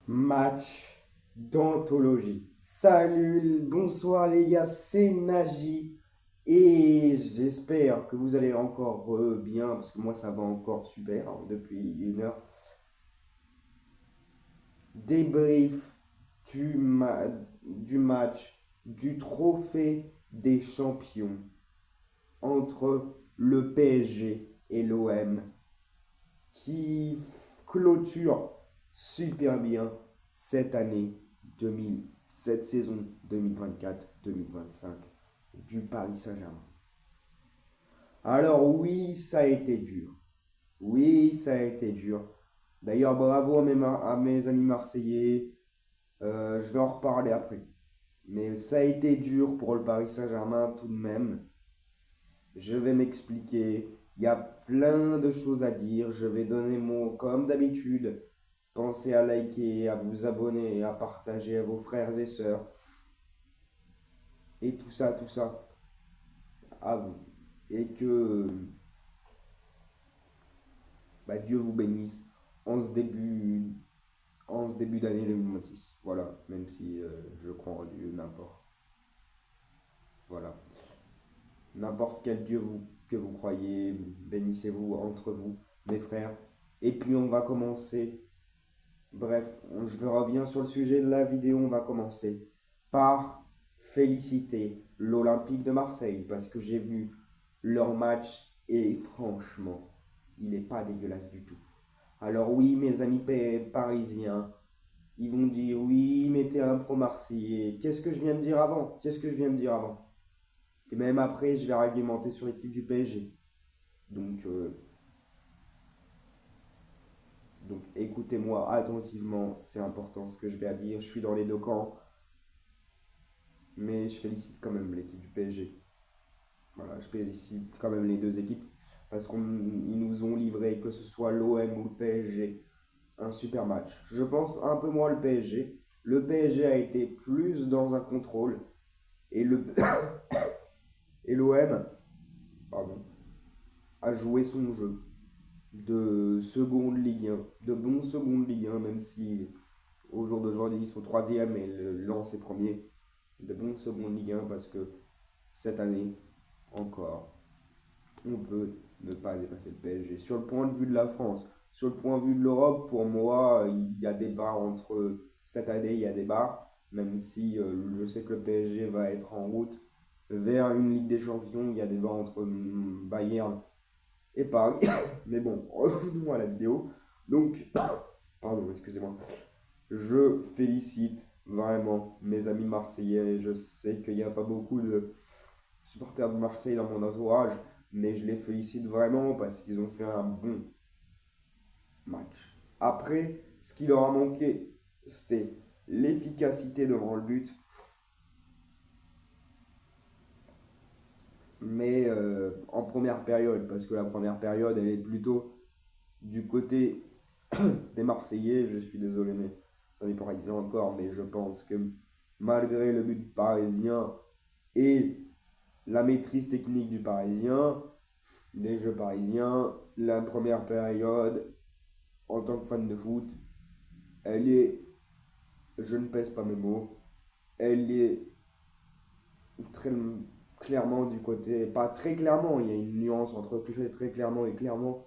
Match d'anthologie. Salut, bonsoir les gars, c'est Naji. Et j'espère que vous allez encore bien, parce que moi ça va encore super depuis une heure. Débrief du match du trophée des champions entre le PSG et l'OM qui clôture super bien cette année 2000, cette saison 2024-2025 du Paris Saint-Germain. Alors oui, ça a été dur. Oui, ça a été dur. D'ailleurs, bravo à mes amis marseillais. Je vais en reparler après. Mais ça a été dur pour le Paris Saint-Germain tout de même. Je vais m'expliquer. Il y a plein de choses à dire. Je vais donner mon, comme d'habitude, pensez à liker, à vous abonner, à partager à vos frères et sœurs. Et tout ça, à vous. Et que Dieu vous bénisse en ce début, en ce début d'année 2026. Voilà, même si je crois en Dieu, n'importe. Voilà. N'importe quel Dieu que vous croyez, bénissez-vous entre vous, mes frères. Et puis on va commencer. Bref, je reviens sur le sujet de la vidéo. On va commencer par féliciter l'Olympique de Marseille parce que j'ai vu leur match et franchement, il n'est pas dégueulasse du tout. Alors oui, mes amis parisiens, ils vont dire oui, mais t'es un pro marseillais. Qu'est-ce que je viens de dire avant? Qu'est-ce que je viens de dire avant? Et même après, je vais argumenter sur l'équipe du PSG. Donc, euh, donc écoutez-moi attentivement, c'est important ce que je vais à dire. Je suis dans les deux camps, mais je félicite quand même l'équipe du PSG. Voilà, je félicite quand même les deux équipes parce qu'ils nous ont livré, que ce soit l'OM ou le PSG, un super match. Je pense un peu moins le PSG. Le PSG a été plus dans un contrôle et et l'OM, pardon, a joué son jeu de seconde Ligue 1, de bon seconde Ligue 1, même si au jour d'aujourd'hui ils sont troisième et le Lens est premier, de bon seconde Ligue 1 parce que cette année encore, on peut ne pas dépasser le PSG. Sur le point de vue de la France, sur le point de vue de l'Europe, pour moi, il y a débat entre cette année, il y a débat, même si je sais que le PSG va être en route vers une Ligue des Champions, il y a débat entre Bayern et Paris. Mais bon, revenons à la vidéo. Donc, pardon, excusez-moi. Je félicite vraiment mes amis marseillais. Je sais qu'il n'y a pas beaucoup de supporters de Marseille dans mon entourage, mais je les félicite vraiment parce qu'ils ont fait un bon match. Après, ce qui leur a manqué, c'était l'efficacité devant le but. Mais en première période, parce que la première période, elle est plutôt du côté des Marseillais. Je suis désolé, mais ça n'est pas dire encore, mais je pense que malgré le but parisien et la maîtrise technique du Parisien, des jeux parisiens, la première période, en tant que fan de foot, elle est, je ne pèse pas mes mots, elle est très clairement du côté, pas très clairement, il y a une nuance entre très clairement et clairement,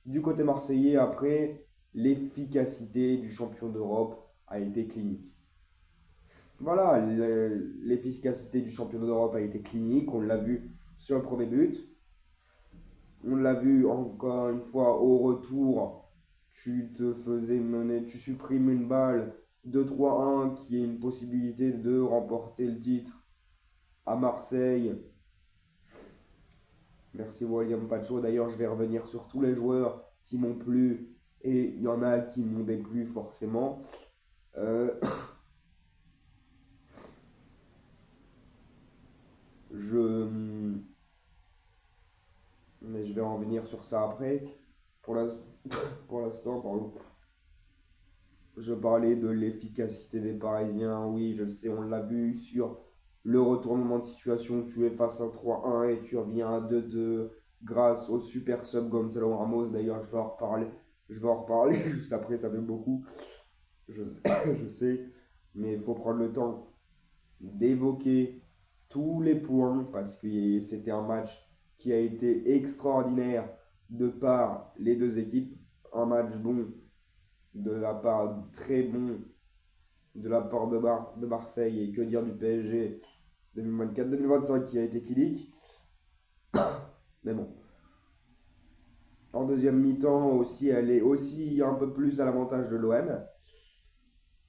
du côté marseillais. Après, l'efficacité du champion d'Europe a été clinique. Voilà, l'efficacité du champion d'Europe a été clinique, on l'a vu sur le premier but, on l'a vu encore une fois au retour, tu te faisais mener, tu supprimes une balle 2-3-1 qui est une possibilité de remporter le titre à Marseille. Merci William Pacho. D'ailleurs, je vais revenir sur tous les joueurs qui m'ont plu et il y en a qui m'ont déplu forcément. Euh, je, mais je vais en venir sur ça après. Pour pour l'instant, pardon, je parlais de l'efficacité des Parisiens. Oui, je le sais, on l'a vu sur le retournement de situation. Tu es face à 3-1 et tu reviens à 2-2 grâce au super sub Gonzalo Ramos. D'ailleurs, je vais en reparler. Je vais en reparler juste après, ça fait beaucoup. je sais, je sais, mais il faut prendre le temps d'évoquer tous les points parce que c'était un match qui a été extraordinaire de par les deux équipes. Un match bon de la part très bon de la part de Marseille et que dire du PSG 2024-2025 qui a été clinique. Mais bon, en deuxième mi-temps aussi, elle est aussi un peu plus à l'avantage de l'OM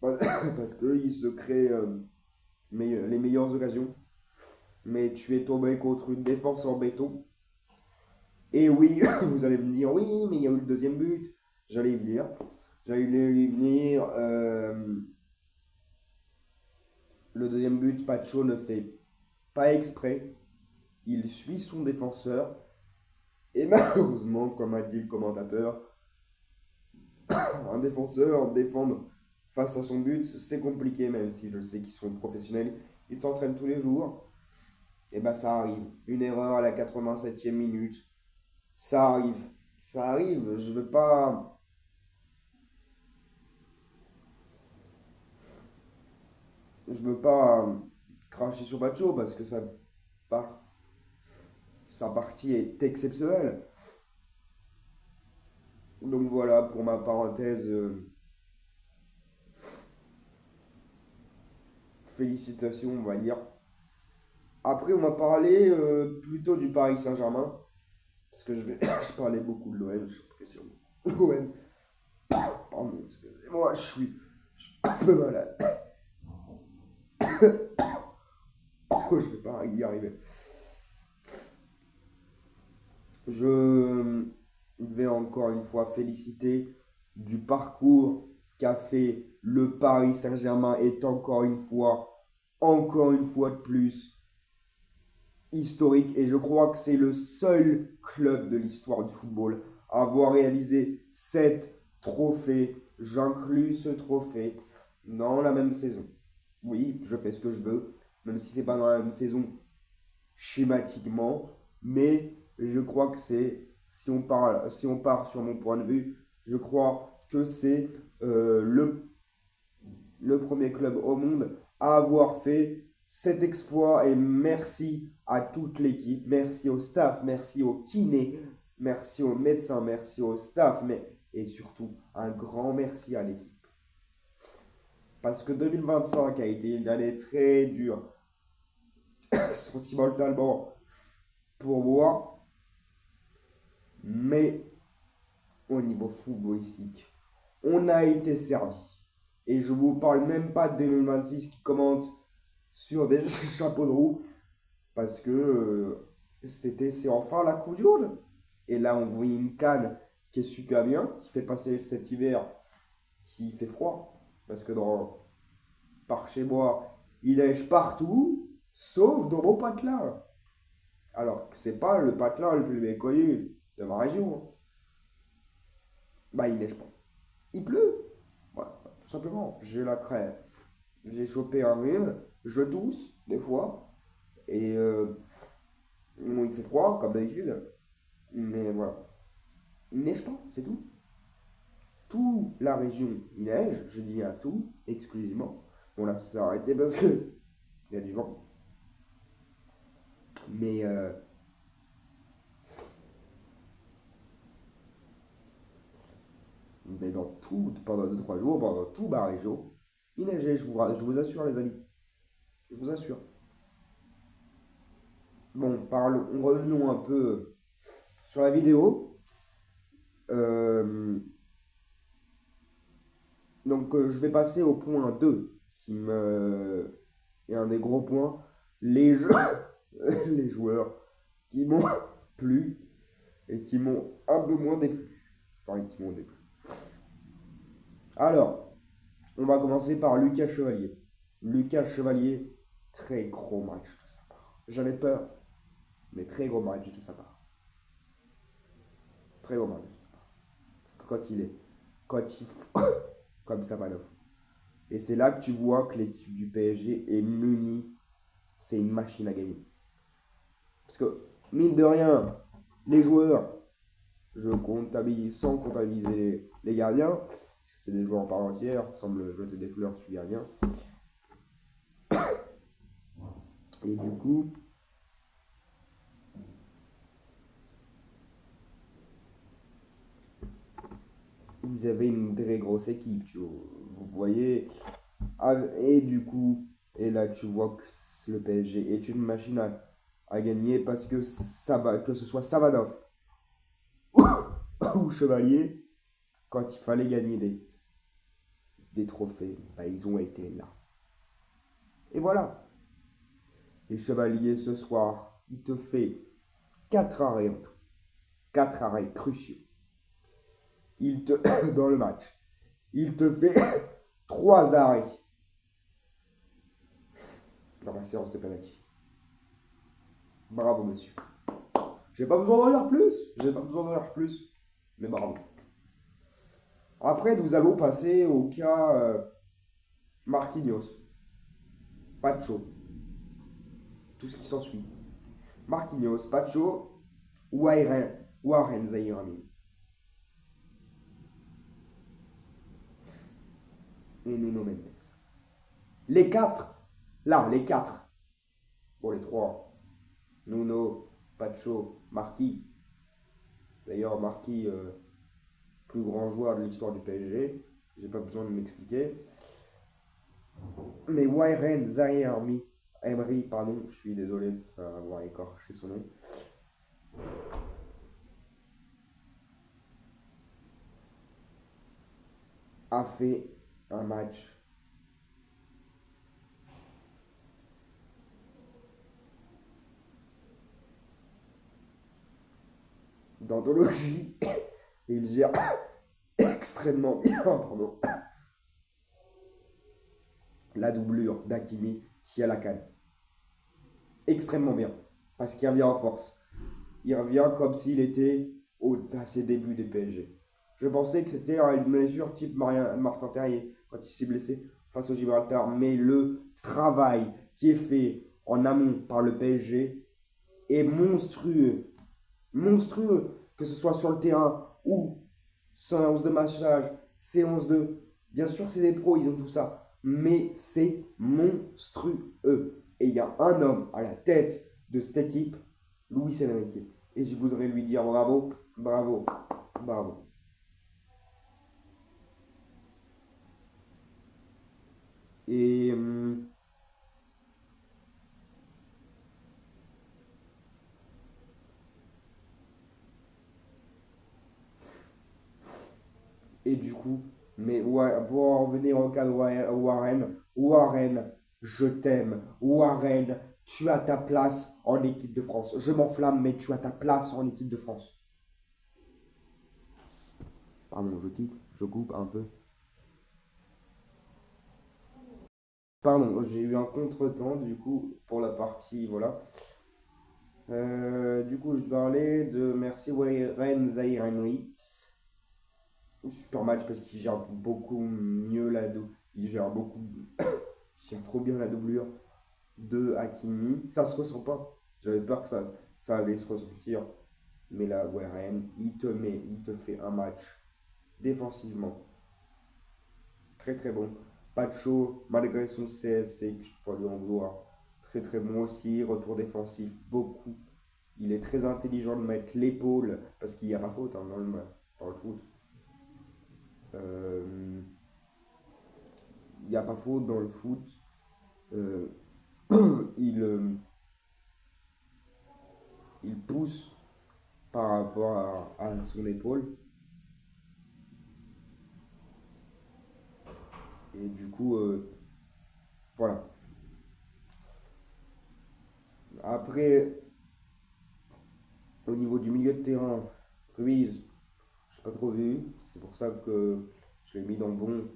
parce qu'ils se créent les meilleures occasions. Mais tu es tombé contre une défense en béton. Et oui, vous allez me dire, oui, mais il y a eu le deuxième but. J'allais y venir. J'allais y venir. Le deuxième but, Pacho ne fait pas exprès. Il suit son défenseur. Et malheureusement, comme a dit le commentateur, un défenseur défendre face à son but, c'est compliqué, même si je sais qu'ils sont professionnels. Ils s'entraînent tous les jours. Et bah ça arrive. Une erreur à la 87e minute. Ça arrive. Ça arrive. Je veux pas cracher sur Bacho parce que par- sa partie est exceptionnelle. Donc voilà pour ma parenthèse. Félicitations, on va dire. Après, on m'a parlé plutôt du Paris Saint-Germain. Parce que je parlais beaucoup de l'OM, j'ai l'impression. L'OM, pardon, excusez-moi, je suis un peu malade. Je vais pas y arriver. Je vais encore une fois féliciter du parcours qu'a fait le Paris Saint-Germain est encore une fois de plus, historique. Et je crois que c'est le seul club de l'histoire du football à avoir réalisé 7 trophées. J'inclus ce trophée dans la même saison. Oui, je fais ce que je veux, même si c'est pas dans la même saison schématiquement, mais je crois que si on part sur mon point de vue, je crois que c'est le premier club au monde à avoir fait cet exploit et merci à toute l'équipe, merci au staff, merci aux kinés, merci aux médecins, merci au staff, mais et surtout un grand merci à l'équipe. Parce que 2025 a été une année très dure, sentimentalement pour moi, mais au niveau footballistique, on a été servi. Et je vous parle même pas de 2026 qui commence sur des chapeaux de roue, parce que cet été, c'est enfin la Coupe du Monde. Et là, on voit une canne qui est super bien, qui fait passer cet hiver qui fait froid, parce que par chez moi, il neige partout, sauf dans mon patelin. Alors que c'est pas le patelin le plus méconnu de ma région, hein. Bah, il neige pas. Il pleut. Voilà, tout simplement. J'ai la crève. J'ai chopé un rhume. Je tousse, des fois. Et bon, il fait froid, comme d'habitude. Mais voilà. Il neige pas, c'est tout. Toute la région, il neige. Je dis bien tout, exclusivement. Bon, là, ça s'est arrêté parce que il y a du vent. Mais dans tout, pendant 2 3 jours, pendant toute ma région, il neigeait, je vous assure, les amis. Je vous assure. Bon, revenons un peu sur la vidéo. Euh, donc, je vais passer au point 2 qui me est un des gros points. Les jeux, les joueurs qui m'ont plu et qui m'ont un peu moins déplu. Enfin, qui m'ont déplu. Alors, on va commencer par Lucas Chevalier. Lucas Chevalier, très gros match de sa part. J'avais peur, mais très gros match de sa part. Très gros match de sa part. Parce que quand il comme ça, Samanov. Et c'est là que tu vois que l'équipe du PSG est munie. C'est une machine à gagner. Parce que, mine de rien, les joueurs, sans comptabiliser les gardiens, parce que c'est des joueurs en part entière, semblent jeter des fleurs, je suis gardien. Et du coup, ils avaient une très grosse équipe, vous voyez. Et du coup, et là tu vois que le PSG est une machine à gagner parce que que ce soit Savadov ou Chevalier, quand il fallait gagner des trophées, bah, ils ont été là. Et voilà. Et Chevalier ce soir, il te fait 4 arrêts en tout. 4 arrêts cruciaux. Il te, dans le match, il te fait 3 arrêts dans la séance de penalty. Bravo monsieur. J'ai pas besoin d'en dire plus. J'ai pas besoin d'en dire plus. Mais bravo. Après, nous allons passer au cas Marquinhos, Pacho, tout ce qui s'ensuit. Marquinhos, Pacho, Warren Zaïrami. Et Nuno Mendes. Les 4, là, les 4. Bon, les 3. Nuno, Pacho, Marquis. D'ailleurs, Marquis, plus grand joueur de l'histoire du PSG. J'ai pas besoin de m'expliquer. Mais Warren Zaïrami. Emery, pardon, je suis désolé de avoir écorché son nom. A fait un match d'anthologie et il gère extrêmement bien la doublure d'Hakimi qui a la canne. Extrêmement bien, parce qu'il revient en force. Il revient comme s'il était à ses débuts des PSG. Je pensais que c'était une mesure type Martin Terrier quand il s'est blessé face au Gibraltar, mais le travail qui est fait en amont par le PSG est monstrueux. Monstrueux, que ce soit sur le terrain ou séance de massage, séance de... Bien sûr, c'est des pros, ils ont tout ça, mais c'est monstrueux. Et il y a un homme à la tête de cette équipe, Luis Enrique. Et je voudrais lui dire bravo, bravo, bravo. Et et du coup, mais ouais, pour en revenir au cas de Warren, je t'aime. Warren, tu as ta place en équipe de France. Je m'enflamme, mais tu as ta place en équipe de France. Pardon, je coupe un peu. Pardon, j'ai eu un contretemps, du coup, pour la partie, voilà. Du coup, je parlais de merci Warren Zaïre-Emery. Super match parce qu'il gère beaucoup mieux il gère beaucoup, il gère trop bien la doublure de Hakimi. Ça se ressent pas. J'avais peur que ça allait se ressentir. Mais là, Warren, il te fait un match défensivement très très bon. Pacho, malgré son CSC, que je peux lui en vouloir, très très bon aussi. Retour défensif, beaucoup. Il est très intelligent de mettre l'épaule, parce qu'il n'y a pas faute hein, dans le foot. Euh, il n'y a pas faute dans le foot. Euh, il, euh, il pousse par rapport à son épaule. Et du coup, voilà. Après, au niveau du milieu de terrain, Ruiz, je n'ai pas trop vu. C'est pour ça que je l'ai mis dans bon,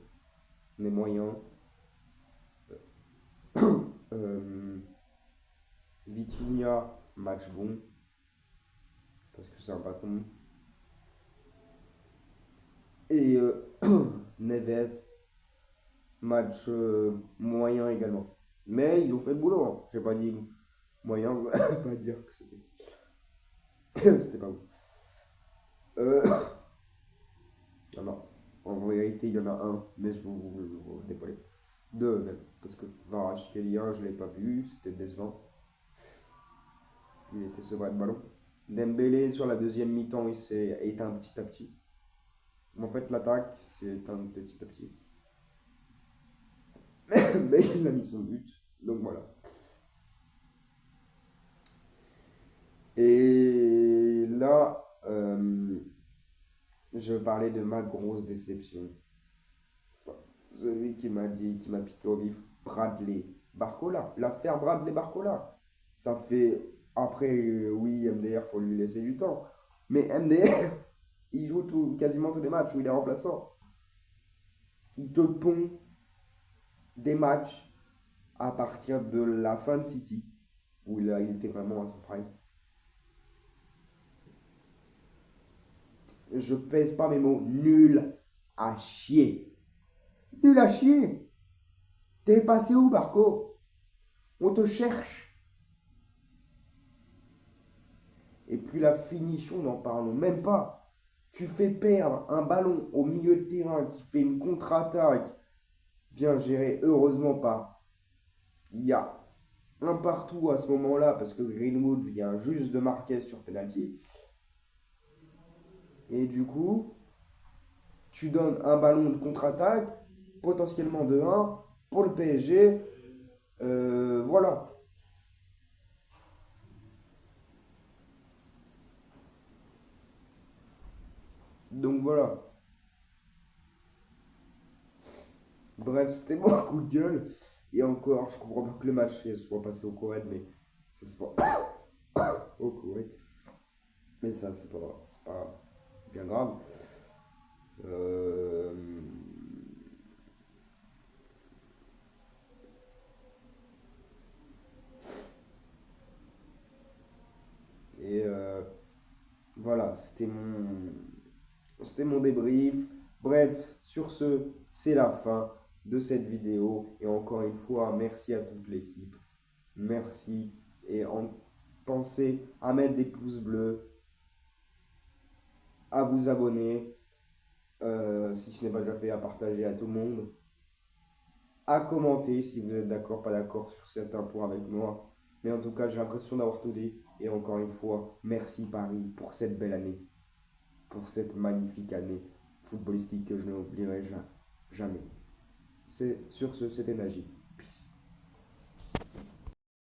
mais moyen. Euh, Vitinha, match bon, parce que c'est un patron. Et Neves, match moyen également. Mais ils ont fait le boulot. Hein. J'ai pas dit moyen, ça veut pas dire que c'était pas bon. Non, non. En vérité, il y en a un, mais je vais vous dévoiler. Deux même, parce que Kvaratskhelia, je ne l'ai pas vu, c'était décevant. Il était sevré de ballon. Dembélé, sur la deuxième mi-temps, il s'est éteint petit à petit. En fait, l'attaque, c'est éteint petit à petit. Mais il a mis son but, donc voilà. Et là, je parlais de ma grosse déception. Enfin, celui qui m'a piqué au vif, Bradley Barcola. L'affaire Bradley Barcola. Ça fait. Après, oui, MDR, faut lui laisser du temps. Mais MDR, il joue quasiment tous les matchs où il est remplaçant. Il te pond des matchs à partir de la fin de City, où il était vraiment à son prime. Je pèse pas mes mots, nul à chier. Nul à chier. T'es passé où, Barco? On te cherche. Et puis la finition, n'en parlons même pas. Tu fais perdre un ballon au milieu de terrain qui fait une contre-attaque bien gérée, heureusement pas. Il y a un partout à ce moment-là parce que Greenwood vient juste de marquer sur penalty. Et du coup, tu donnes un ballon de contre-attaque, potentiellement de 1 pour le PSG. Voilà. Donc voilà. Bref, c'était mon coup de gueule. Et encore, je comprends pas que le match soit passé au Koweït, mais ça c'est pas au Koweït. Mais ça, c'est pas bien grave. Euh, et voilà, c'était mon débrief. Bref, sur ce, c'est la fin de cette vidéo. Et encore une fois, merci à toute l'équipe. Merci. Pensez à mettre des pouces bleus, à vous abonner, si ce n'est pas déjà fait, à partager à tout le monde, à commenter si vous êtes d'accord, pas d'accord sur certains points avec moi. Mais en tout cas, j'ai l'impression d'avoir tout dit. Et encore une fois, merci Paris pour cette belle année, pour cette magnifique année footballistique que je n'oublierai jamais. Sur ce, c'était Najib.